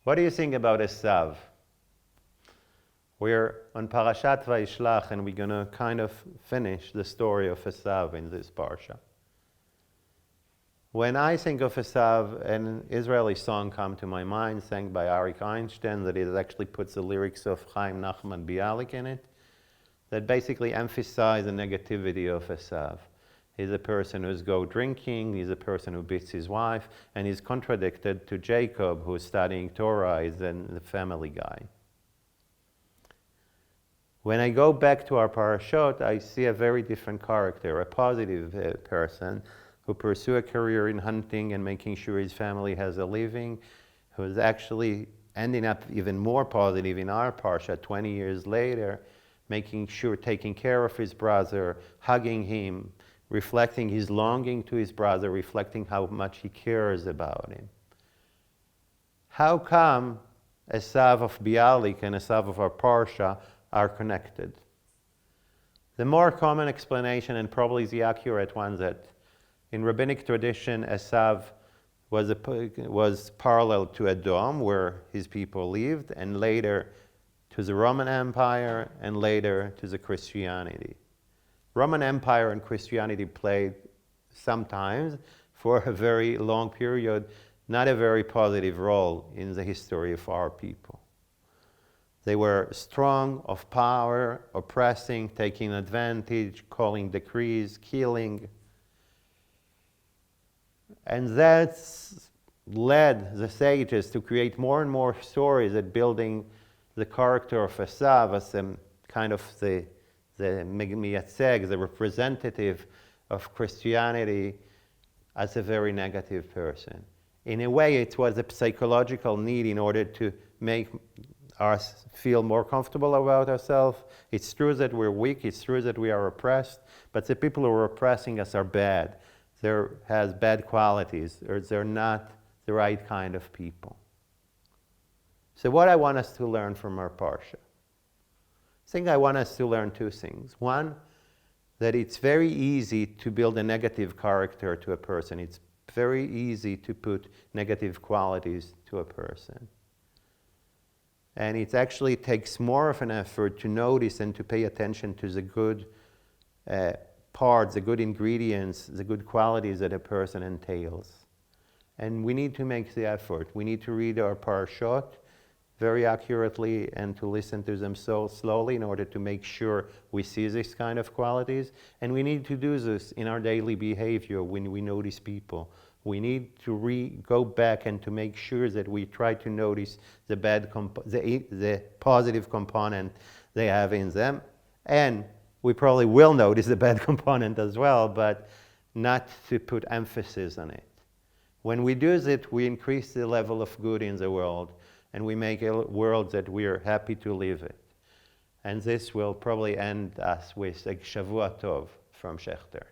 What do you think about Esau? We're on Parashat Vayishlach, and we're going to kind of finish the story of Esau in this parsha. When I think of Esau, an Israeli song comes to my mind, sang by Arik Einstein, that it actually puts the lyrics of Chaim Nachman Bialik in it, that basically emphasize the negativity of Esau. He's a person who's go drinking, he's a person who beats his wife, and he's contradicted to Jacob, who's studying Torah, he's the family guy. When I go back to our parashot, I see a very different character, a positive person who pursue a career in hunting and making sure his family has a living, who is actually ending up even more positive in our parsha 20 years later, making sure, taking care of his brother, hugging him, reflecting his longing to his brother, reflecting how much he cares about him. How come Esau of Bialik and Esau of our parsha are connected? The more common explanation, and probably the accurate one, that in rabbinic tradition Esau was parallel to Edom, where his people lived, and later to the Roman Empire, and later to the Christianity. Roman Empire and Christianity played sometimes, for a very long period, not a very positive role in the history of our people. They were strong, of power, oppressing, taking advantage, calling decrees, killing. And that's led the sages to create more and more stories at building the character of Esau as kind of the miyatzeg, the representative of Christianity, as a very negative person. In a way, it was a psychological need in order to make us feel more comfortable about ourselves. It's true that we're weak, it's true that we are oppressed, but the people who are oppressing us are bad. They has bad qualities, or they're not the right kind of people. So what I want us to learn from our parsha? I want us to learn two things. One, that it's very easy to build a negative character to a person. It's very easy to put negative qualities to a person. And it actually takes more of an effort to notice and to pay attention to the good parts, the good ingredients, the good qualities that a person entails. And we need to make the effort. We need to read our parashot very accurately and to listen to them so slowly in order to make sure we see this kind of qualities. And we need to do this in our daily behavior when we notice people. We need to go back and to make sure that we try to notice the the positive component they have in them. And we probably will notice the bad component as well, but not to put emphasis on it. When we do that, we increase the level of good in the world, and we make a world that we are happy to live in. And this will probably end us with a Shavua Tov from Schechter.